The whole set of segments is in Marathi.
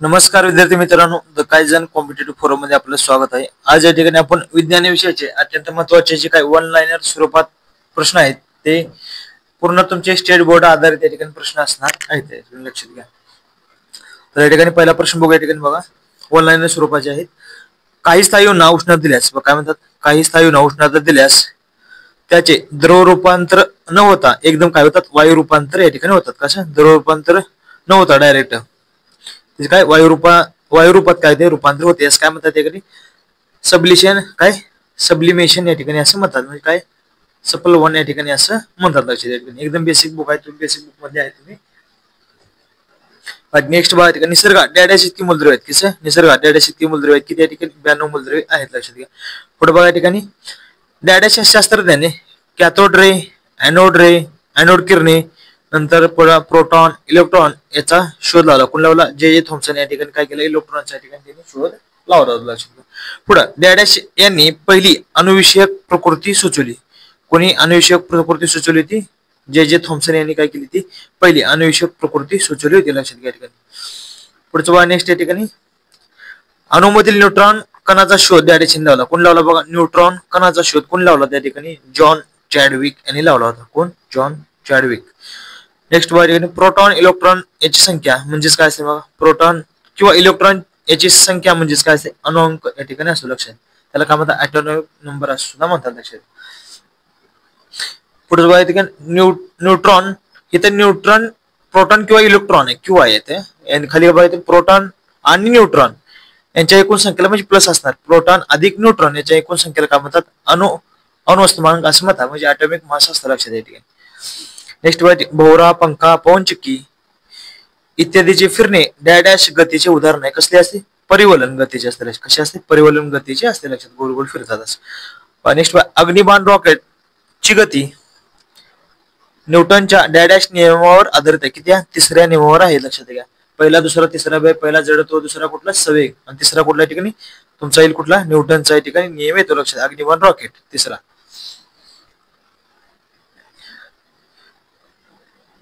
नमस्कार विद्यार्थी मित्रांनो, द कायझन कॉम्पिटेटिव्ह फोरम मध्ये आपलं स्वागत आहे। आज या ठिकाणी आपण विज्ञान विषयाचे अत्यंत महत्त्वाचे जे काही वन लाइनर स्वरूपात प्रश्न आहेत ते पूर्ण तुमचे स्टेट बोर्ड आधारित या ठिकाणी प्रश्न असणार आहेत, लक्षात घ्या। तर या ठिकाणी पहिला प्रश्न बघूया। या ठिकाणी बघा, वन लाइनर स्वरूपाचे आहेत। काही स्थायूंना उष्णता दिल्यास, काय म्हणतात, काही स्थायूंना उष्णता दिल्यास त्याचे द्रव रूपांतर न होता एकदम काय होतात, वायू रूपांतर या ठिकाणी होतात। कसं द्रव रूपांतर न होता डायरेक्ट काय वायू रूपात काय ते रूपांतर होते, असं काय म्हणतात त्याकडे सबलिशन, काय सब्लिमेशन या ठिकाणी असं म्हणतात। म्हणजे काय सप्लवन या ठिकाणी असं म्हणतात। लक्षात या ठिकाणी एकदम बेसिक बुक आहे, तुम्ही बेसिक बुक मध्ये आहे तुम्ही। नेक्स्ट बघा, ठिकाणी निसर्गात डॅडॅश इतकी मूलद्रव्य आहेत। किस निसर्गात डॅडॅश इतकी मूलद्रव्य आहेत की त्या ठिकाणी 92 मूलद्रव्ये आहेत। लक्षात घ्या। पुढे बघा, ठिकाणी डॅडॅश शास्त्रज्ञाने कॅथोड रे, एनोड किरणे, नंतर प्रोटॉन, इलेक्ट्रॉन याचा शोध लावला। कोण लावला? जे थॉम्सन या ठिकाणी काय केलं, इलेक्ट्रॉनच्या ठिकाणी त्यांनी शोध लावला। पुढे डॅडॅश यांनी पहिली अणुविषयक प्रकृती सुचवली। कोणी अणुविषयक प्रकृती सुचवली होती? जे थॉम्सन यांनी काय केली ती पहिली अणुविषयक प्रकृती सुचवली होती। लक्षात घ्या। ठिकाणी पुढचं बघा, नेक्स्ट या ठिकाणी अणुमधील न्यूट्रॉन कणाचा शोध डॅडॅशने लावला। कोण लावला? बघा, न्यूट्रॉन कणाचा शोध कोण लावला त्या ठिकाणी? जॉन चॅडविक यांनी लावला होता। कोण? John Chadwick. नेक्स्ट बघा, प्रोटॉन इलेक्ट्रॉन याची संख्या म्हणजेच काय असते? बघा, प्रोटॉन किंवा इलेक्ट्रॉन याची संख्या म्हणजेच काय असते? अणुअंक या ठिकाणी असतो। लक्षात, त्याला काय म्हणतात? ॲटॉमिक नंबर असं सुद्धा म्हणतात। लक्षात। पुढे बघा, ठिकाणी न्यूट्रॉन, इथे न्यूट्रॉन प्रोटॉन किंवा इलेक्ट्रॉन आहे, किंवा येते आणि खाली बघा प्रोटॉन आणि न्यूट्रॉन यांच्या एकूण संख्येला म्हणजे प्लस असणार। प्रोटॉन अधिक न्यूट्रॉन याच्या एकूण संख्येला काय म्हणतात? अणुवस्तुमानांक असं म्हणतात, म्हणजे ॲटॉमिक मास असतं। लक्षात या ठिकाणी। नेक्स्ट बघा, भोवरा, पंखा, पवनचक्की इत्यादीचे फिरणे डॅडॅश गतीचे उदाहरण आहे। कसले असते? परिवलन गतीचे असते। कसे असते? परिवलन गतीचे असते। लक्षात, गोल गोल फिरतात असं। नेक्स्ट बघा, अग्निबाण रॉकेट ची गती न्यूटनच्या डॅडॅश नियमावर आधारित आहे। किती? तिसऱ्या नियमावर आहे। लक्षात घ्या। पहिला, दुसरा, तिसरा, पहिला जडत्व, दुसरा कुठला? संवेग, आणि तिसरा कुठल्या ठिकाणी तुमचा येईल कुठला? न्यूटनचा या ठिकाणी नियम येतो। लक्षात, अग्निबाण रॉकेट तिसरा।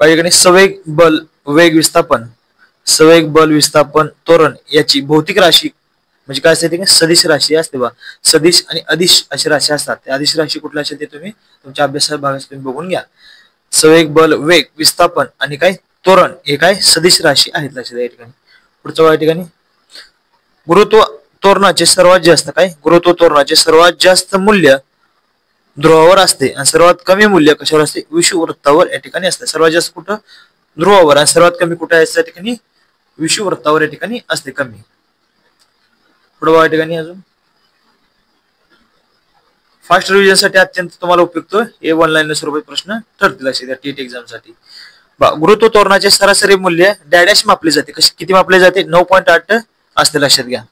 संवेग बल वेग विस्थापन, संवेग बल विस्थापन त्वरण याची भौतिक राशी म्हणजे काय असते? सदिश राशी असते। बा, सदिश आणि अदिश अशी राशी असतात। त्या अदिश राशी कुठल्या असते ते तुम्ही तुमच्या अभ्यासात भागात तुम्ही बघून घ्या। संवेग बल वेग विस्थापन आणि काय त्वरण हे काय सदिश राशी आहेत। लक्षात या ठिकाणी। पुढच्या ठिकाणी गुरुत्व त्वरणाचे सर्वात जास्त काय? गुरुत्व त्वरणाचे सर्वात जास्त मूल्य ध्रुवावर असते आणि सर्वात कमी मूल्य कशावर असते? विषुववृत्तावर या ठिकाणी असते। सर्वात जास्त कुठं? ध्रुवावर, आणि सर्वात कमी कुठे असते? त्या ठिकाणी विषुववृत्तावर या ठिकाणी असते, कमी। पुढे या ठिकाणी अजून फास्ट रिव्हिजन साठी अत्यंत तुम्हाला उपयुक्त हे वन लाइनर स्वरूपाचे प्रश्न ठरतील असे त्या टीईटी एक्झाम साठी। गुरुत्व त्वरणाचे सरासरी मूल्य डॅडॅश मापले जाते। किती मापले जाते? 9.8 असते। लक्षात घ्या,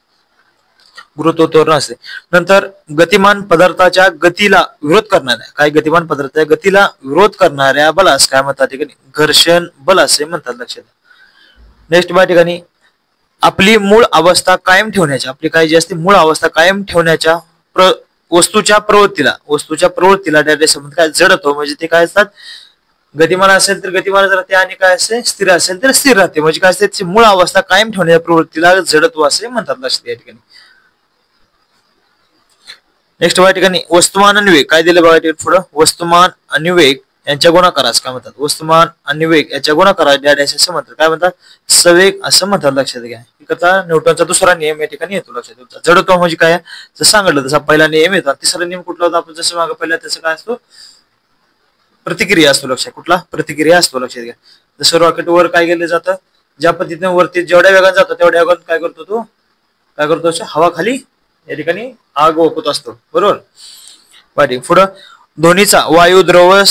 गुरुत्व त्वरण असते। नंतर गतिमान पदार्थाच्या गतीला विरोध करणाऱ्या, काय गतिमान पदार्थाच्या गतीला विरोध करणाऱ्या बलास काय म्हणतात? ठिकाणी घर्षण बल असे म्हणतात। लक्षात। नेक्स्ट बघा, ठिकाणी आपली मूळ अवस्था कायम ठेवण्याच्या, आपली काय जी असते मूळ अवस्था कायम ठेवण्याच्या वस्तूच्या प्रवृत्तीला डॅडॅश शब्द काय? जडत्व, म्हणजे ते काय असतात? गतिमान असेल तर गतिमान राहते, आणि काय असेल स्थिर असेल तर स्थिर राहते, म्हणजे काय असते? मूळ अवस्था कायम ठेवण्याच्या प्रवृत्तीला जडत्व असे म्हणतात। लक्षात या ठिकाणी। नेक्स्ट बघा, ठिकाणी वस्तुमान आणि वेग काय दिले बघा पुढे? वस्तुमान आणि वेग यांच्या गुणाकारास काय म्हणतात? वस्तुमान आणि वेग याच्या गुणाकारास डॅडॅश असं म्हणतात। काय म्हणतात? संवेग असं म्हणतात। लक्षात घ्या। कथा न्यूटनचा दुसरा नियम या ठिकाणी येतो। लक्षात ठेवा। जडत्व म्हणजे काय? जसं सांगितलं तसा पहिला नियम येतो। तिसरा नियम कुठला होता? आपण जसं मागे पहिला त्याचं काय असतो? प्रतिक्रिया असतो। लक्षात, कुठला? प्रतिक्रिया असतो। लक्षात घ्या। जसं रॉकेट वर काय केलं जातं, ज्या पद्धतीने वरती जेवढ्या वेगाने जातो तेवढ्या वेगाने काय करतो तो? काय करतो? हवा खाली या ठिकाणी आग ओकत असतो, बरोबर। पुढं ध्वनीचा वायू द्रव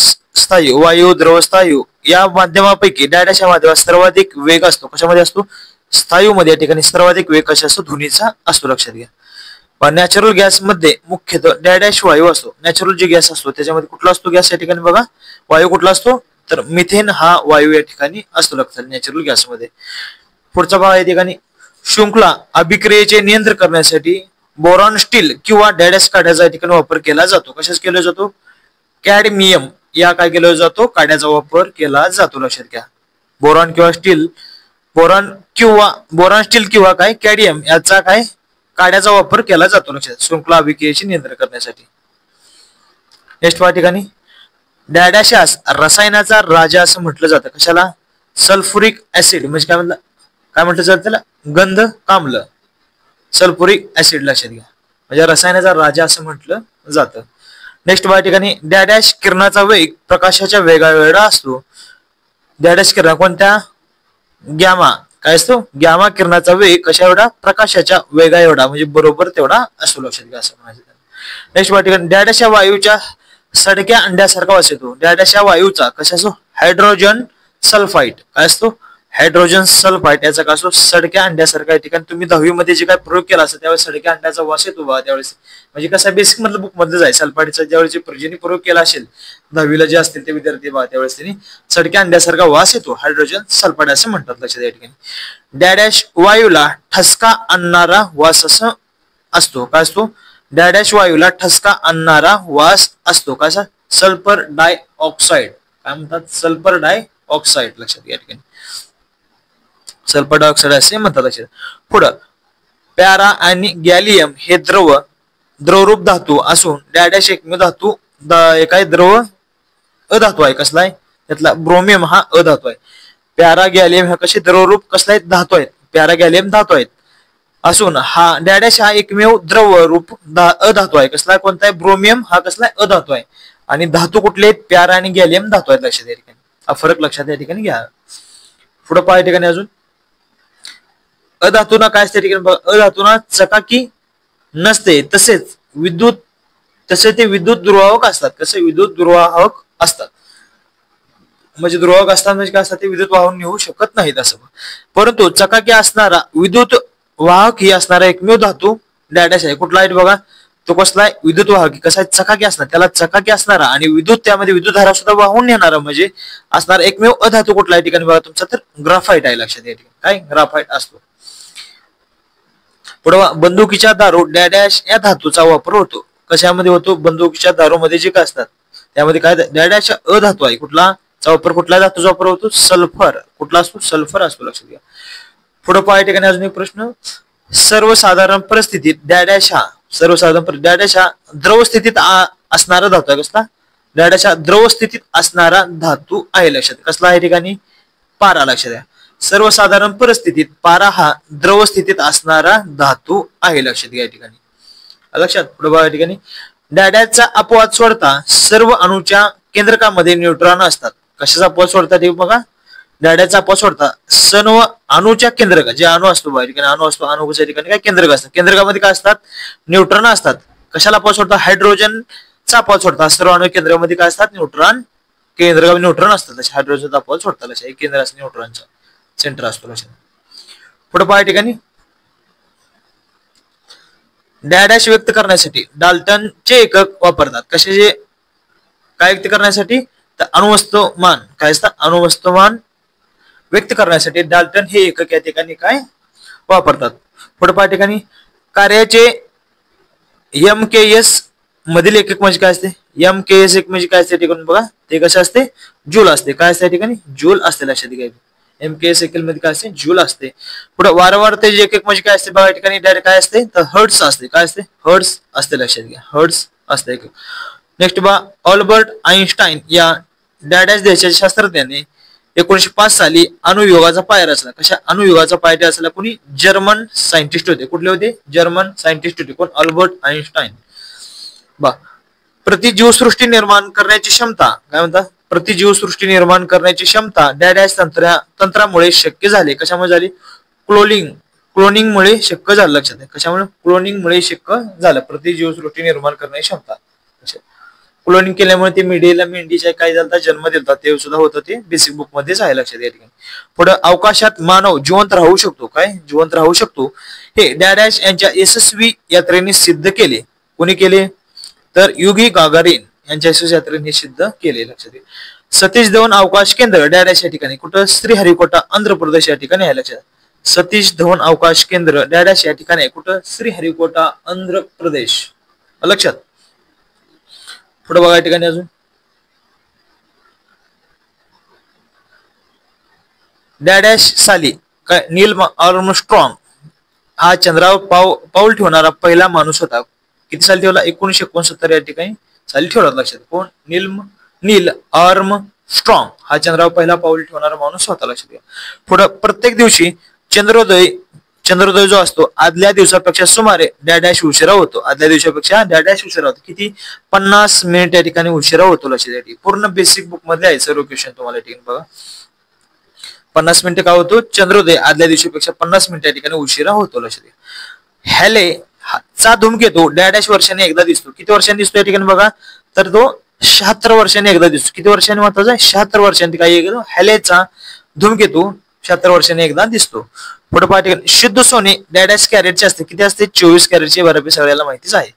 स्थायू या माध्यमापैकी डॅडॅश या माध्यमात सर्वाधिक वेग असतो। कशामध्ये असतो? स्थायू मध्ये या ठिकाणी सर्वाधिक वेग कशा असतो? ध्वनीचा असतो। लक्षात घ्या। नॅचरल गॅस मध्ये मुख्यतः डॅडॅश वायू असतो। नॅचरल जे गॅस असतो त्याच्यामध्ये कुठला असतो गॅस या ठिकाणी? बघा, वायू कुठला असतो? तर मिथेन हा वायू या ठिकाणी असतो। लक्षात, नॅचरल गॅस मध्ये। पुढचा भाग या ठिकाणी शृंखला अभिक्रियेचे नियंत्रण करण्यासाठी बोरॉन स्टील किंवा डॅडॅश काड्याचा या ठिकाणी वापर केला जातो। कशाच केला जातो? कॅडमियम या काय केला जातो? काड्याचा वापर केला जातो। लक्षात घ्या। बोरॉन किंवा स्टील बोरॉन स्टील किंवा काय कॅडमियम याचा काय काड्याचा वापर केला जातो लक्षात शृंखला अभिक्रियेचे नियंत्रण करण्यासाठी. नेक्स्ट पहा ठिकाणी डॅडाशास रसायनाचा राजा असं म्हटलं जातं कशाला सल्फ्युरिक ऍसिड म्हणजे काय म्हटलं जातं त्याला गंध काम्ल सल्फ्युरिक ऍसिड लक्षात घ्या म्हणजे रसायनाचा राजा असं म्हटलं जातं. नेक्स्ट पहा ठिकाणी डॅडॅश किरणाचा वेग प्रकाशाच्या वेगाएवढा असतो. डॅडॅश किरण कोणत्या गॅमा काय असतो गॅमा किरणाचा वेग कशा एवढा प्रकाशाच्या वेगा एवढा म्हणजे बरोबर तेवढा असतो लक्षात घ्या असं म्हणायचं. नेक्स्ट पहा ठिकाणी डॅडॅश या वायूच्या सडक्या अंड्यासारखा वास येतो. डॅडॅश या वायूचा कशा असतो हायड्रोजन सल्फाइड काय असतो हायड्रोजन सल्फाइड याचा काय असतो सडक्या अंड्यासारखा या ठिकाणी तुम्ही 10वी मध्ये जे काय प्रयोग केला असेल त्यावेळेस सडक्या अंड्याचा वास येतो बघा त्यावेळेस म्हणजे कसा बेसिक मधलं बुक मधलं जाय सल्फाइडचा ज्यावेळेस प्रयोजनी प्रयोग केला असेल 10वीला जे असतील ते विद्यार्थी बघा त्यावेळेस त्यांनी सडक्या अंड्यासारखा वास येतो हायड्रोजन सल्फाइड असं म्हणतात लक्षात या ठिकाणी. डॅडॅश वायूला ठसका आणणारा वास असं असतो काय असतो डॅडॅश वायूला ठसका आणणारा वास असतो कसा सल्फर डाय ऑक्साइड काय म्हणतात सल्फर डाय ऑक्साइड लक्षात या ठिकाणी सल्फर डायऑक्साइड असे म्हणतात लक्षात. पुढं पॅरा आणि गॅलियम हे द्रवरूप धातू असून डॅडॅश एकमेव धातू काय द्रव अधातू आहे कसला आहे त्यातला ब्रोमियम हा अधातू आहे. पॅरा गॅलियम हा कसे द्रवरूप कसला आहे धातू आहेत पॅरा गॅलियम धातू आहेत असून हा डॅडॅश हा एकमेव द्रवरूप अधातू आहे कसला कोणता आहे ब्रोमियम हा कसला अधातू आहे आणि धातू कुठले आहेत पॅरा आणि गॅलियम धातू आहेत लक्षात या ठिकाणी हा फरक लक्षात या ठिकाणी घ्या. पुढे पहा या ठिकाणी अजून अधातूना काय असते ठिकाणी अधातूना चकाकी नसते तसेच ते विद्युत दुर्वाहक असतात कसे विद्युत दुर्वाहक असतात म्हणजे दुर्वाहक असतात म्हणजे काय असतात ते विद्युत वाहून नेऊ शकत नाहीत असं. परंतु चकाकी असणारा विद्युत वाहक ही असणारा एकमेव धातू डॅडॅश आहे कुठला आहे बघा तो कसला आहे विद्युत वाहक कसा आहे चकाकी असणार त्याला चकाकी असणारा आणि विद्युत त्यामध्ये विद्युत धारा सुद्धा वाहून नेणारा म्हणजे असणारा एकमेव अधातू कुठला आहे ठिकाणी बघा तुमचा तर ग्राफाइट आहे लक्षात या ठिकाणी काय ग्राफाइट असतो. पुढे बंदुकीच्या दारू डॅडॅश या धातूचा वापर होतो कशामध्ये होतो बंदुकीच्या दारूमध्ये जे काय असतात त्यामध्ये काय डॅडॅश अधातू आहे कुठला वापर कुठल्या धातूचा वापर होतो सल्फर कुठला असतो सल्फर असतो लक्षात घ्या. पुढे पहा या ठिकाणी अजून एक प्रश्न सर्वसाधारण परिस्थितीत डॅडॅश हा द्रव स्थितीत असणारा धातू आहे कसला डॅडॅश हा द्रव स्थितीत असणारा धातू आहे लक्षात कसला आहे ठिकाणी पारा लक्षात द्या. सर्वसाधारण परिस्थितीत पारा हा द्रव स्थितीत असणारा धातू आहे लक्षात घ्या या ठिकाणी लक्षात. पुढे बघा या ठिकाणी डॅडॅशचा अपवाद सोडता सर्व अणूच्या केंद्रकामध्ये न्यूट्रॉन असतात कशाचा अपवाद सोडतात हे बघा डॅडॅशचा अपवाद सोडता सर्व अणूच्या केंद्रक जे अणू असतो बघा ठिकाणी अणू असतो अणूच्या ठिकाणी काय केंद्रक असतात केंद्रकामध्ये काय असतात न्यूट्रॉन असतात कशाला अपवाद सोडता हायड्रोजनचा अपवाद सोडता सर्व अणू केंद्रामध्ये काय असतात न्यूट्रॉन केंद्रकामध्ये न्यूट्रॉन असतात हायड्रोजनचा अपवाद सोडता लक्षात एक केंद्र असतं न्यूट्रॉनचा सेंटर असतो लक्षात. पुढे पहा ठिकाणी डॅडॅश व्यक्त करण्यासाठी डाल्टनचे एकक वापरतात कशाचे काय व्यक्त करण्यासाठी तर अणुवस्तुमान काय असतं अणुवस्तुमान व्यक्त करण्यासाठी डाल्टन हे एकक या ठिकाणी काय वापरतात. पुढे पहा ठिकाणी कार्याचे MKS मधील एकक म्हणजे काय असते MKS एक म्हणजे काय असते ठिकाणी बघा ते कसं असते जूल असते काय असते ठिकाणी जूल असते लक्षात घ्या MKS एकल मध्ये काय असते जूल असते. पुढे वारंवारतेचे एकक म्हणजे काय असते बघा ठिकाणी डायरेक्ट काय असते तर हर्ट्स असते काय असते हर्ट्स असते लक्षात घ्या हर्ट्स असते एकक. नेक्स्ट बघा अल्बर्ट आइन्स्टाईन या डॅडॅश देशाच्या शास्त्रज्ञाने 1905 साली अणुयुगाचा पाया रचला कशा अणुयुगाचा पाया रचला कोणी जर्मन सायंटिस्ट होते कुठले होते जर्मन सायंटिस्ट होते कोण अल्बर्ट आइन्स्टाईन. प्रतिजीवसृष्टी निर्माण करण्याची क्षमता काय म्हणतात प्रतिजीवसृष्टी निर्माण करण्याची क्षमता डॅडॅश तंत्रामुळे शक्य झाले कशामुळे झाली क्लोनिंगमुळे शक्य झालं लक्षात आहे कशामुळे क्लोनिंगमुळे शक्य झालं प्रतिजीवसृष्टी निर्माण करण्याची क्षमता क्लोनिंग केल्यामुळे ते मेंढीच्या काय झालं जन्म दिलता ते सुद्धा होतं ते बेसिक बुक मध्येच आहे लक्षात या ठिकाणी. पुढे अवकाशात मानव जिवंत राहू शकतो काय जिवंत राहू शकतो हे डॅडॅश यांच्या यशस्वी यात्रेने सिद्ध केले कोणी केले तर युगी गागारिन यांच्या यशस्वी यात्रेने सिद्ध केले लक्षात घ्या. सतीश धवन अवकाश केंद्र डॅडॅश या ठिकाणी कुठं श्रीहरिकोटा आंध्र प्रदेश या ठिकाणी आहे लक्षात. सतीश धवन अवकाश केंद्र डॅडॅश या ठिकाणी आहे कुठं श्रीहरिकोटा आंध्र प्रदेश लक्षात. पुढे बघा या ठिकाणी अजून डॅडॅश साली काय नील आर्मस्ट्रॉंग हा चंद्रावर पाऊल ठेवणारा पहिला माणूस होता. किती साली ठेवला? 1969 या ठिकाणी साली ठेवला. लक्षात. कोण? नील आर्मस्ट्रॉंग हा चंद्रावर पहिला पाऊल ठेवणारा माणूस होता. लक्षात घ्या. पुढे प्रत्येक दिवशी चंद्रोदय जो असतो आदल्या दिवसापेक्षा सुमारे डॅडॅश उशिरा होतो. आदल्या दिवसापेक्षा डॅडॅश उशिरा होतो. किती? 50 मिनिट या ठिकाणी उशिरा होतो. लक्षात घ्या. पूर्ण बेसिक बुक मध्ये आहे सर्व क्वेश्चन तुम्हाला ठिकाणी बघा. 50 मिनिटं का होतो? चंद्रोदय आदल्या दिवशीपेक्षा 50 मिनिटं या ठिकाणी उशिरा होतो. लक्षात घ्या. हॅले चा धूमकेतू डॅडॅश वर्षांनी एकदा दिसतो. किती वर्षांनी दिसतो या ठिकाणी बघा? तर तो 76 वर्षांनी एकदा दिसतो. किती वर्षांनी महत्वाचं आहे? 76 वर्षांनी. काय येतो? हॅलेचा धूमकेतू 76 वर्षांनी एकदा दिसतो. पुढे पहा ठिकाणी शुद्ध सोने डॅडॅश कॅरेटचे असते. किती असते? 24 कॅरेटचे. बऱ्यापैकी सगळ्याला माहितीच आहे.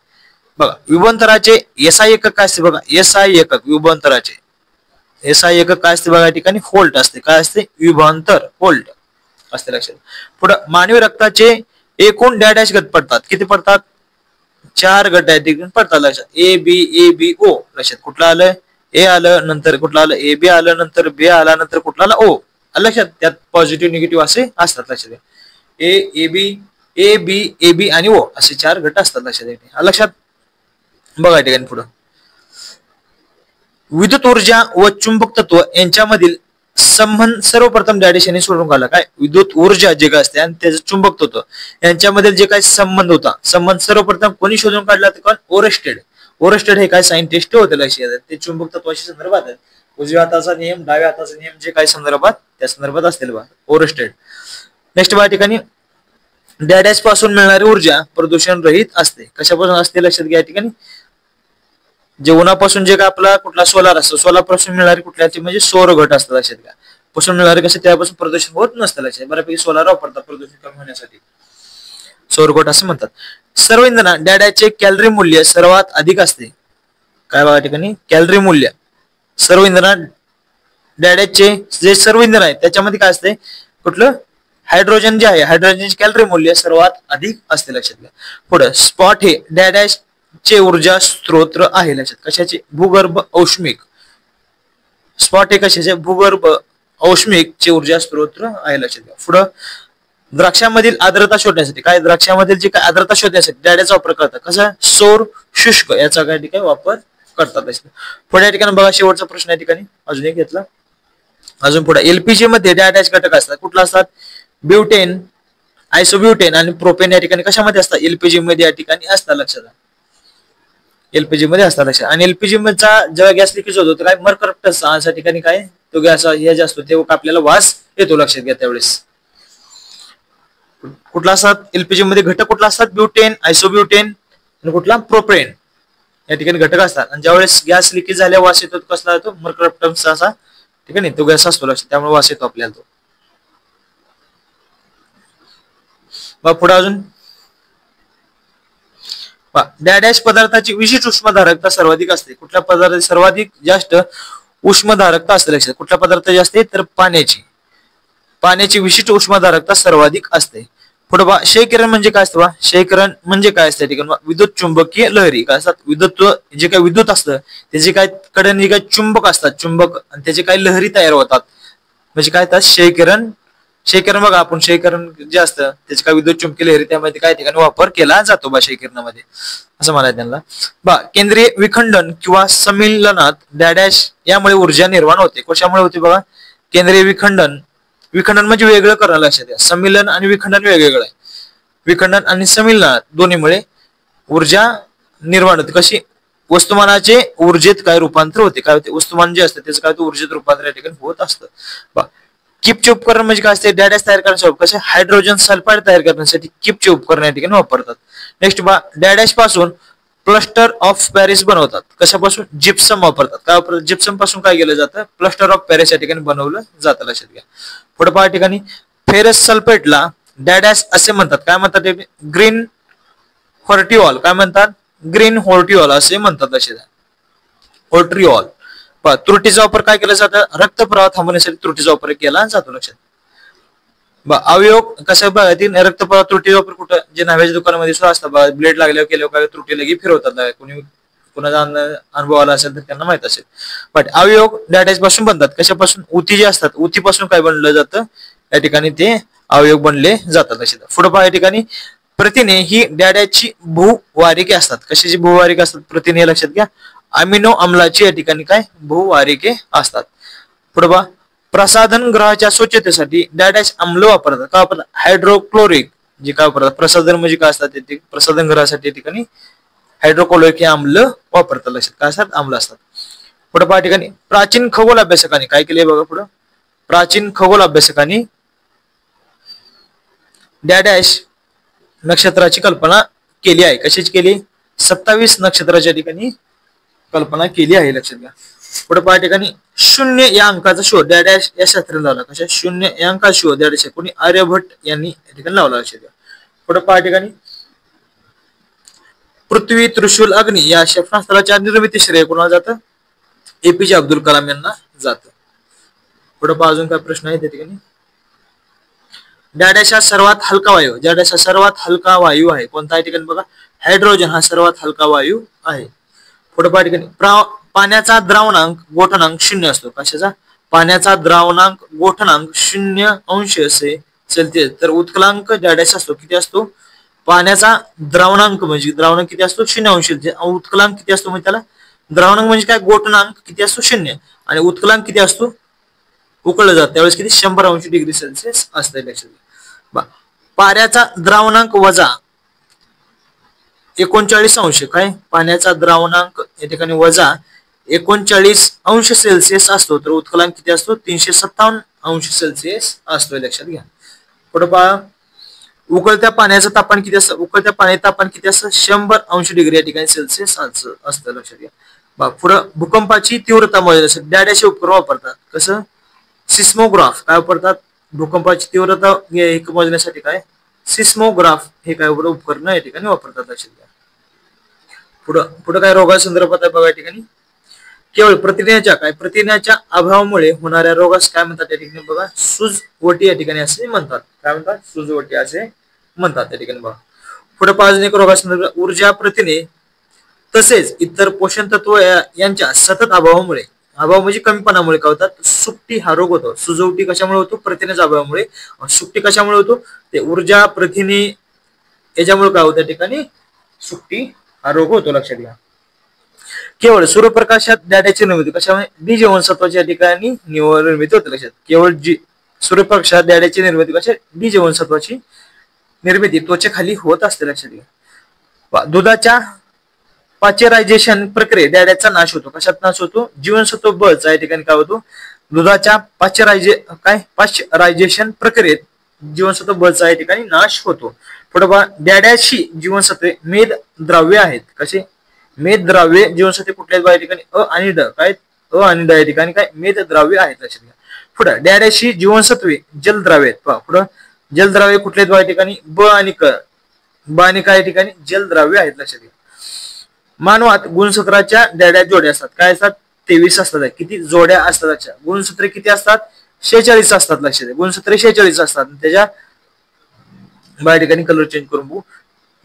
बघा विभवांतराचे एसआय एकक काय असते? बघा एसआय एकक विभवांतराचे एसआय एकक काय असते? बघा या ठिकाणी व्होल्ट असते. काय असते? विभवांतर व्होल्ट असते. लक्षात. पुढे मानवी रक्ताचे एकूण डॅडॅश गट पडतात. किती पडतात? 4 गट या ठिकाणी पडतात. लक्षात. A B O. लक्षात. कुठलं आलं? ए आलं, नंतर कुठलं आलं? ए बी आलं, नंतर बी आला, नंतर कुठला आला? ओ. लक्षात. त्यात पॉझिटिव्ह निगेटिव्ह असे असतात. लक्षात. ए बी आणि ओ असे 4 गट असतात. लक्षात. बघा या ठिकाणी पुढे विद्युत ऊर्जा व चुंबक तत्व यांच्यामधील संबंध सर्वप्रथम डॅडॅश यांनी सोडून काढला. काय? विद्युत ऊर्जा जे काय असते आणि त्याचं चुंबक तत्व यांच्यामधील जे काही संबंध होता, संबंध सर्वप्रथम कोणी शोधून काढला? तर कोण? ओरेस्टेड हे काय सायंटिस्ट होते. लक्षात. ते चुंबक तत्वाशी संदर्भात आहेत. उजव्या हाताचा नियम, डाव्या हाताचा नियम जे काही संदर्भात त्या संदर्भात असतील बा. ओरेस्टेड. नेक्स्ट बघा ठिकाणी डॅडॅश पासून मिळणारी ऊर्जा प्रदूषण रहित असते. कशापासून असते? लक्षात घ्या. ठिकाणी जे उन्हापासून जे काय आपला कुठला सोलार असतो, सोलार पासून मिळणारी कुठल्याची म्हणजे सौर घट असतात. लक्षात घ्या. पासून मिळणारे कसे? त्यापासून प्रदूषण होत नसतं. लक्षात. बऱ्यापैकी सोलार वापरतात प्रदूषण कमी होण्यासाठी. सौर घट असं म्हणतात. सर्व इंधना डॅडॅचे कॅलरी मूल्य सर्वात अधिक असते. काय बघा ठिकाणी? कॅलरी मूल्य सर्व इंधना डॅडॅचे जे सर्व इंधन आहे त्याच्यामध्ये काय असते? कुठलं? हायड्रोजन जे आहे हायड्रोजनचे कॅलरी मूल्य सर्वात अधिक असते. लक्षात घ्या. पुढे स्पॉट हे डॅडॅश चे ऊर्जा स्त्रोत आहे. लक्षात. कशाचे? भूगर्भ औष्णिक. स्पॉट हे कशाचे? भूगर्भ औष्णिक चे ऊर्जा स्त्रोत आहे. लक्षात घ्या. पुढे द्राक्षामधील आर्द्रता शोधण्यासाठी काय? द्राक्षामधील जे काय आर्द्रता शोधण्यासाठी डॅडॅचा वापर करतात. कसा? सौर शुष्क याचा काय ठिकाणी वापर करतात. पुढे या ठिकाणी बघा शेवटचा प्रश्न या ठिकाणी अजून एक घेतला. अजून पुढे एलपीजी मध्ये डॅडॅश घटक असतात. कुठला असतात? ब्युटेन, आयसोब्युटेन आणि प्रोपेन या ठिकाणी कशामध्ये असतात? एलपीजी मध्ये या ठिकाणी असतात. लक्षात. एलपीजी मध्ये असतात. लक्षात. आणि एलपीजी मधचा जेव्हा गॅस लिकेज होतो तर काय? मरकरप्टस अशा ठिकाणी काय तो गॅस हे जे असतो ते आपल्याला वास येतो. लक्षात घ्या. त्यावेळेस कुठला असतात? एलपीजी मध्ये घटक कुठला असतात? ब्युटेन, आयसोब्युटेन आणि कुठला? प्रोपेन या ठिकाणी घटक असतात. आणि ज्यावेळेस गॅस लिकेज झाल्या वास येतो कसला येतो? मरकरप्टस असा ठिकाणी तो गॅस असतो. लक्षात. त्यामुळे वास येतो आपल्याला तो. मग पुढे अजून डॅडॅश पदार्थाची विशिष्ट उष्मधारकता सर्वाधिक असते. कुठल्या पदार्थाची सर्वाधिक जास्त उष्मधारकता असते? लक्षात. कुठल्या पदार्थाची जास्त? तर पाण्याची विशिष्ट उष्मधारकता सर्वाधिक असते. पुढे बा क्षयकिरण म्हणजे काय असतं? क्षयकिरण म्हणजे काय असते? ठिकाणी विद्युत चुंबकीय लहरी काय असतात? विद्युत जे काही विद्युत असतं त्याचे काय कडे जे काही चुंबक असतात, चुंबक आणि त्याचे काही लहरी तयार होतात म्हणजे काय? तर क्षयकिरण बघा आपण क्षयकिरण जे असतं त्याचे काय विद्युत चुंबकीय लहरी त्यामध्ये काय ठिकाणी वापर केला जातो बा क्षयकिरणामध्ये असं म्हणायचं त्यांना. बा केंद्रीय विखंडन किंवा संमिलनात डॅडॅश यामुळे ऊर्जा निर्माण होते. कशामुळे होते? बघा केंद्रीय विखंडन म्हणजे वेगळं करणं. लक्षात द्या. संमिलन आणि विखंडन वेगवेगळं आहे. विखंडन आणि संमिलनात दोन्हीमुळे ऊर्जा निर्माण होते. कशी? वस्तुमानाचे ऊर्जेत काय रूपांतर होते. काय होते? वस्तुमान जे असतं त्याचं काय ऊर्जेत रूपांतर या ठिकाणी होत असतं. किपचे उपकरण म्हणजे काय असते? डॅडॅश तयार करण्यासाठी कसे? हायड्रोजन सल्फाइड तयार करण्यासाठी किपचे उपकरण या ठिकाणी वापरतात. नेक्स्ट डॅडॅश पासून प्लास्टर ऑफ पॅरिस बनवतात. कशापासून? जिप्सम वापरतात. काय वापरतात? जिप्सम पासून काय केलं जातं? प्लास्टर ऑफ पॅरिस या ठिकाणी बनवलं जातं. लक्षात घ्या. पुढे पहा ठिकाणी फेरस सल्फेटला डॅडॅश असे म्हणतात. काय म्हणतात? ग्रीन हॉर्टिऑल. काय म्हणतात? ग्रीन हॉर्टिऑल असे म्हणतात. लक्षात घ्या. हॉर्टिऑल. त्रुटीचा वापर काय केला जातं? रक्तप्रवाह थांबवण्यासाठी त्रुटीचा वापर केला जातो. लक्षात. अवयोग कशा भागातील रक्तप्रवाह त्रुटीचा वापर कुठं? जे नव्याच्या दुकानामध्ये सुद्धा असतात. ब्लेड लागल्यावर केल्यावर काय त्रुटी लगी फिरवतात. कुणाचा अनुभव आला असेल तर त्यांना माहित असेल. बट अवयोग डॅडॅश पासून बनतात. कशापासून? उती जे असतात उतीपासून काय बनलं जातं या ठिकाणी? ते अवयव बनले जातात. लक्षात घ्या. पुढे पहा या ठिकाणी प्रथिने ही डॅड्याची बहुवारिके असतात. कशाची बहुवारिके असतात? प्रथिने, लक्षात घ्या. अमिनो अम्लाची या ठिकाणी काय बहुवारिके असतात. पुढे पहा प्रसाधन ग्रहाच्या स्वच्छतेसाठी डॅडॅश आम्ल वापरतात. का वापरतात? हायड्रोक्लोरिक जे काय वापरतात. प्रसाधन म्हणजे काय असतात? ते प्रसाधन ग्रहासाठी या ठिकाणी हायड्रोक्लोरिक हे आम्ल वापरतात. लक्षात काय असतात? आम्ल असतात. पुढे पहा ठिकाणी प्राचीन खगोल अभ्यासकांनी काय केले बघा. पुढे प्राचीन खगोल अभ्यासकांनी डॅडॅश नक्षत्राची कल्पना केली आहे. कशाची केली? 27 नक्षत्राच्या ठिकाणी कल्पना केली आहे. लक्षात घ्या. पुढे पहा ठिकाणी शून्य या अंकाचा शोध डॅडॅश या शास्त्राने लावला. कशा? शून्य या अंकाचा शोध डॅडॅश कोणी? आर्यभट्ट यांनी या ठिकाणी लावला. लक्षात घ्या. पुढे पहा ठिकाणी पृथ्वी त्रिशूल अग्नी या क्षेपणास्त्राच्या निर्मिती श्रेय कोणाला जातं? एपीजे अब्दुल कलाम यांना जातं. पुढे पहा अजून काय प्रश्न आहे त्या ठिकाणी. डॅडॅश हा सर्वात हलका वायू. डॅडॅश हा सर्वात हलका वायू आहे. कोणता आहे ठिकाणी बघा? हायड्रोजन हा सर्वात हलका वायू आहे. पुढे पहा ठिकाणी पाण्याचा द्रावणांक गोठणांक 0 असतो. कशाचा? पाण्याचा द्रावणांक गोठणांक 0°C तर उत्कलांक डॅडॅश असतो. किती असतो? पाण्याचा द्रावणांक म्हणजे द्रावणांक किती असतो? 0°C. उत्कलांक किती असतो म्हणजे त्याला द्रावणांक म्हणजे काय? गोठणांक किती असतो? 0 आणि उत्कलांक किती असतो? उकळलं जात त्यावेळेस किती? 100°C असते. लक्षात घ्या. पाण्याचा द्रावणांक वजा 39° काय? पाण्याचा द्रावणांक या ठिकाणी वजा 39°C असतो. तर उत्कलांक किती असतो? 357°C असतो. लक्षात घ्या. पुढे पहा उकळत्या पाण्याचं तापमान किती असतं? उकळत्या पाण्याचं तापमान किती असतं? 100° या ठिकाणी सेल्सिअस असतं. लक्षात घ्या. पुढे भूकंपाची तीव्रता मोजण्यासाठी डॅडॅश उपकरण वापरतात. कसं? सिस्मोग्राफ काय वापरतात? भूकंपाची तीव्रता मोजण्यासाठी काय? सिस्मोग्राफ हे काय उपकरण या ठिकाणी वापरतात. लक्षात घ्या. पुढे काय रोगासंदर्भात आहे बघा. या ठिकाणी केवळ प्रथिनाच्या अभावामुळे होणाऱ्या रोगास काय म्हणतात? या ठिकाणी बघा सूजवटी या ठिकाणी असे म्हणतात. काय म्हणतात? सूजवटी असे म्हणतात. या ठिकाणी बघा. पुढे पाजनिक रोगासंदर्भात ऊर्जा, प्रथिने तसेच इतर पोषण तत्व यांच्या सतत अभावामुळे, अभाव म्हणजे कमीपणामुळे काय होतात? सुकटी हा रोग होतो. सुजवटी कशामुळे होतो? प्रथिनेच्या अभावामुळे. सुकटी कशामुळे होतो? ते ऊर्जा, प्रथिने याच्यामुळे काय होतं? या ठिकाणी सुकटी हा रोग होतो. लक्षात घ्या. केवळ सूर्यप्रकाशात डॅडॅची निर्मिती कशामुळे? डी जीवनसत्वाच्या ठिकाणी निर्मिती होते. लक्षात. केवळ सूर्यप्रकाशात डॅडॅची निर्मिती कशा? डी जीवनसत्वाची निर्मिती त्वचेखाली होत असते. लक्षात घ्या. दुधाच्या पाश्चरायझेशन प्रक्रियेत डॅडॅचा नाश होतो. कशात नाश होतो? जीवनसत्व ब चा या ठिकाणी काय होतो? दुधाच्या पाश्चरायझेशन प्रक्रियेत जीवनसत्व ब चा या ठिकाणी नाश होतो. पुढे पहा डॅडॅशी जीवनसत्वे मेद द्रव्य आहेत. कसे? मेद द्रव्य जीवनसत्वे कुठल्या या ठिकाणी? अ आणि ड काय? अ आणि ड या ठिकाणी काय? मेद द्रव्य आहेत. लक्षात घ्या. पुढे डॅडॅशी जीवनसत्वे जलद्रव्य आहेत. पहा पुढे जलद्रव्य कुठल्या या ठिकाणी? ब आणि क. ब आणि काय या ठिकाणी? जलद्रव्य आहेत. लक्षात घ्या. मानवात गुणसूत्राच्या डॅडॅश जोड्या असतात. काय असतात? 23 असतात. किती जोड्या असतात? गुणसूत्रे किती असतात? 46 असतात. लक्षात घ्या. गुणसूत्रे 46 असतात. त्याच्या बाहेर ठिकाणी कलर चेंज करून बघू.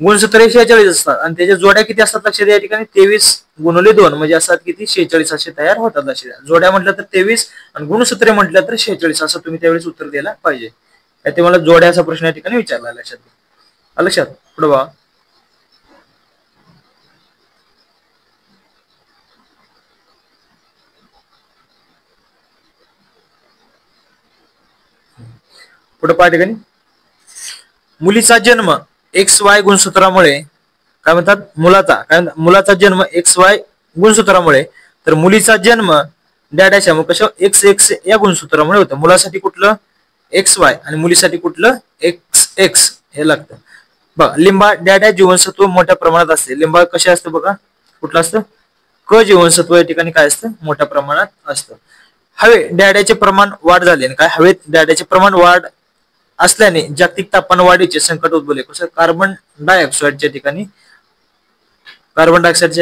गुणसूत्रे 46 असतात आणि त्याच्या जोड्या किती असतात? लक्षात द्या. या ठिकाणी 23 गुणिले 2 म्हणजे असतात किती? 46 असे तयार होतात. लक्षात द्या. जोड्या म्हटलं तर 23 आणि गुणसूत्रे म्हटलं तर 46 असं तुम्ही त्यावेळेस उत्तर द्यायला पाहिजे. ते मला जोड्याचा प्रश्न या ठिकाणी विचारला. लक्षात घ्या. लक्षात. पुढे बघा. पुढे पहा ठिकाणी मुलीचा जन्म XY गुणसूत्रामुळे काय म्हणतात? मुलाचा जन्म XY गुणसूत्रामुळे. तर मुलीचा जन्म डॅडॅश कशा? XX या गुणसूत्रामुळे होतं. मुलासाठी कुठलं? XY आणि मुलीसाठी कुठलं? XX हे लागतं. बघा लिंबा डॅडॅश जीवनसत्व मोठ्या प्रमाणात असते. लिंबा कसे असतं बघा? कुठलं असतं? क जीवनसत्व या ठिकाणी काय असतं? मोठ्या प्रमाणात असतं. हवे डॅडॅचे प्रमाण वाढ झाले. काय? हवेत डॅडॅचे प्रमाण वाढ असल्याने जागतिक तापमान वाढीचे संकट उद्भवले. कसं? कार्बन डायऑक्साईडच्या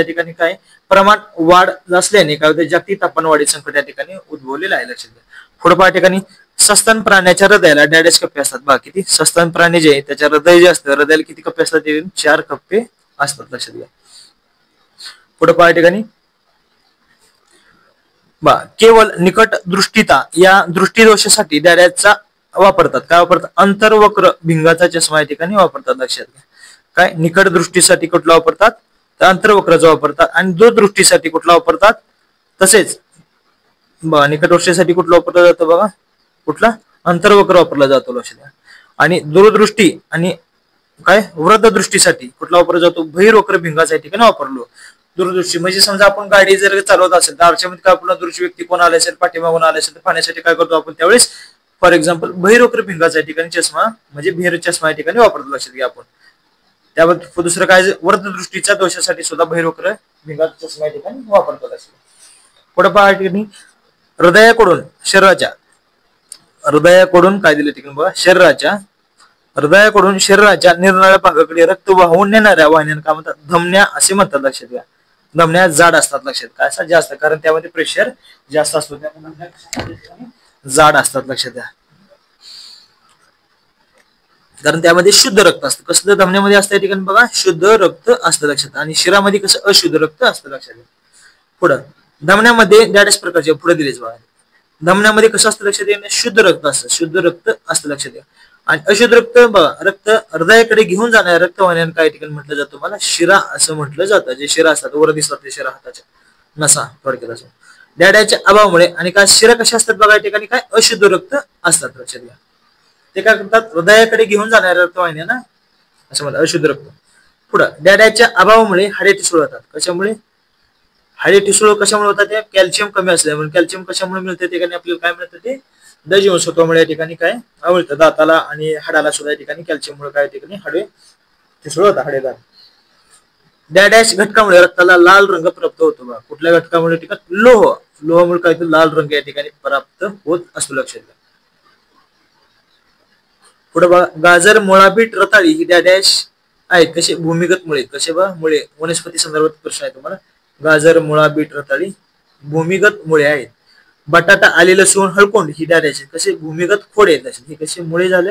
ठिकाणी काय प्रमाण वाढ असल्याने काय होते? जागतिक तापमान वाढीचे संकट या ठिकाणी उद्भवलेलं आहे. लक्षात घ्या. पुढे पहा ठिकाणी सस्तन प्राण्याच्या हृदयाला डॅडॅश कप्पे असतात. बघा किती? सस्तन प्राणी जे त्याच्या हृदय जे असतं हृदयाला किती कप्पे असतात? 4 कप्पे असतात. लक्षात घ्या. पुढे पहा ठिकाणी केवळ निकट दृष्टिता या दृष्टिदोषासाठी डॅडॅचा वापरतात. काय वापरतात? अंतर्वक्र भिंगाचा चष्मा या ठिकाणी वापरतात. लक्षात घ्या. काय निकट दृष्टीसाठी कुठला वापरतात? तर अंतर्वक्राचा वापरतात. आणि दूरदृष्टीसाठी कुठला वापरतात? तसेच बघा निकट दृष्टीसाठी कुठला वापरला जातो? बघा कुठला? अंतर्वक्र वापरला जातो. लक्षात घ्या. आणि दूरदृष्टी आणि काय वृद्ध दृष्टीसाठी कुठला वापरला जातो? बहिर्वक्र भिंगाचा या ठिकाणी वापरलो. दूरदृष्टी म्हणजे समजा आपण गाडी जर चालवत असेल तर आरशामध्ये काय आपला दूरची व्यक्ती कोण आले असेल, पाठीमागून आले असेल तर पाहण्यासाठी काय करतो आपण त्यावेळेस? फॉर एक्झाम्पल बहिर्वक्र भिंगाचा या ठिकाणी चष्मा म्हणजे बहिर चष्मा या ठिकाणी वापरतो. लक्षात घ्या आपण. त्यावर दुसरं काय? वृद्ध दृष्टीच्या दोषासाठी सुद्धा बहिर्वक्र भिंगाचा चष्मा या ठिकाणी वापरतो. लक्षात. पुढे पहा ठिकाणी हृदयाकडून काय दिलं ठिकाणी बघा हृदयाकडून शरीराच्या निरनिराळ्या भागाकडे रक्त वाहून नेणाऱ्या वाहिन्यांना काय म्हणतात? धमन्या असे म्हणतात. लक्षात घ्या. धमन्या जाड असतात. लक्षात काय असतात? जास्त, कारण त्यामध्ये प्रेशर जास्त असतो. जाड असतात. लक्षात घ्या. कारण त्यामध्ये शुद्ध रक्त असतं. कसं धमन्यामध्ये असतं या ठिकाणी बघा? शुद्ध रक्त असतं. लक्षात. आणि शिरामध्ये कसं अशुद्ध रक्त असतं. लक्षात घ्या. पुढं धमन्यामध्ये द्याड्याच प्रकारचे पुढे दिलेच बघा. धमन्यामध्ये कसं असतं? लक्षात घ्या. शुद्ध रक्त असतं. शुद्ध रक्त असतं. लक्षात घ्या. आणि अशुद्ध रक्त बघा रक्त हृदयाकडे घेऊन जाणाऱ्या रक्तवाहिन्यांना काही ठिकाणी म्हटलं जातं मला शिरा असं म्हटलं जातं. जे शिरा असतात वर दिसतात ते शिरा हाताच्या नसा थोडक्यात असं. द्याड्याच्या अभावामुळे आणि काय शिरा कशा असतात बघा या ठिकाणी? काय अशुद्ध रक्त असतात. लक्षात घ्या. ते काय करतात? हृदयाकडे घेऊन जाणाऱ्या रक्तवाहिन्यांना असं म्हणतात अशुद्ध रक्त. पुढं द्याड्याच्या अभावामुळे हाडे ठिसूळ होतात. कशामुळे? हाडे ठिसूळ कशामुळे होतात? ते कॅल्शियम कमी असल्यामुळे. कॅल्शियम कशामुळे मिळतं? त्या ठिकाणी आपल्याला काय मिळतं? ते द जीवनसत्वामुळे या ठिकाणी काय आवडतं? दाताला आणि हाडाला सुद्धा या ठिकाणी कॅल्शियममुळे काय ठिकाणी हाडे ठिसूळ होतात. हाडेदार. डॅडॅश घटकामुळे रक्ताला लाल रंग प्राप्त होतो. बघा कुठल्या घटकामुळे? ठिकाणी लोहामुळे काय लाल रंग या ठिकाणी प्राप्त होत असतो. लक्षात घ्या. पुढे बघा गाजर, मुळा, बीट, रताळी ही डॅडॅश आहेत. कसे? भूमिगत मुळे. कसे बघा? मुळे. वनस्पती संदर्भात प्रश्न आहे तुम्हाला. गाजर, मुळा, बीट, रताळी भूमिगत मुळे आहेत. बटाटा, आले, लसूण, हळकोंड ही डॅडॅश कसे? भूमिगत खोडे आहेत. हे कसे मुळे झाले?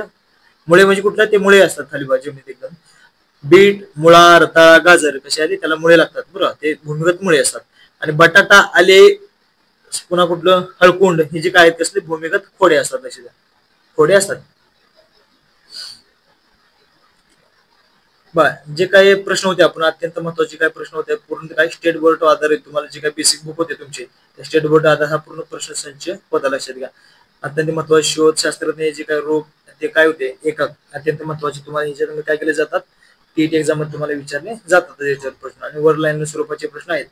मुळे म्हणजे कुठला? ते मुळे असतात खाली जमिनीत एकदम. बीट, मुळा, रताळा, गाजर कसे आले? त्याला मुळे लागतात. बरोबर. ते भूमिगत मुळे असतात. आणि बटाटा, आले, पुन्हा कुठलं? हळकुंड ही जी काय आहेत कसले? भूमिगत खोडे असतात. कसे? खोडे असतात. बरं जे काही प्रश्न होते आपण अत्यंत महत्वाचे काही प्रश्न होते पूर्ण काही स्टेट बोर्ड आधारित तुम्हाला जे काही बेसिक बुक होते तुमचे स्टेट बोर्ड आधार हा पूर्ण प्रश्न संच होता. लक्षात घ्या. अत्यंत महत्वाचे शोध शास्त्रज्ञ जे काही रोग ते काय होते एकक अत्यंत महत्वाचे तुम्हाला ह्याच्यामध्ये काय केले जातात? टीईटी एक्झाम मध्ये तुम्हाला विचारले जातात याच्यावर प्रश्न आणि वर लाईन स्वरूपाचे प्रश्न आहेत.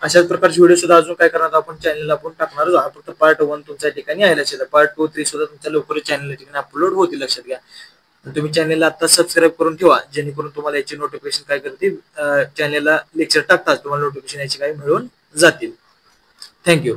अशाच प्रकारचे व्हिडिओ सुद्धा अजून काय करणार आपण चॅनलला आपण टाकणार आहोत. फक्त पार्ट 1 तुमच्या ठिकाणी आहे. लक्षात घ्या. पार्ट 2, 3 सुद्धा तुमच्या लवकरच चॅनलला ठिकाणी अपलोड होतील. लक्षात घ्या. तुम्ही चॅनलला आता सबस्क्राईब करून ठेवा जेणेकरून तुम्हाला याची नोटिफिकेशन काय करतील चॅनलला लेक्चर टाकताच तुम्हाला नोटिफिकेशन याची काय मिळून जातील. थँक्यू.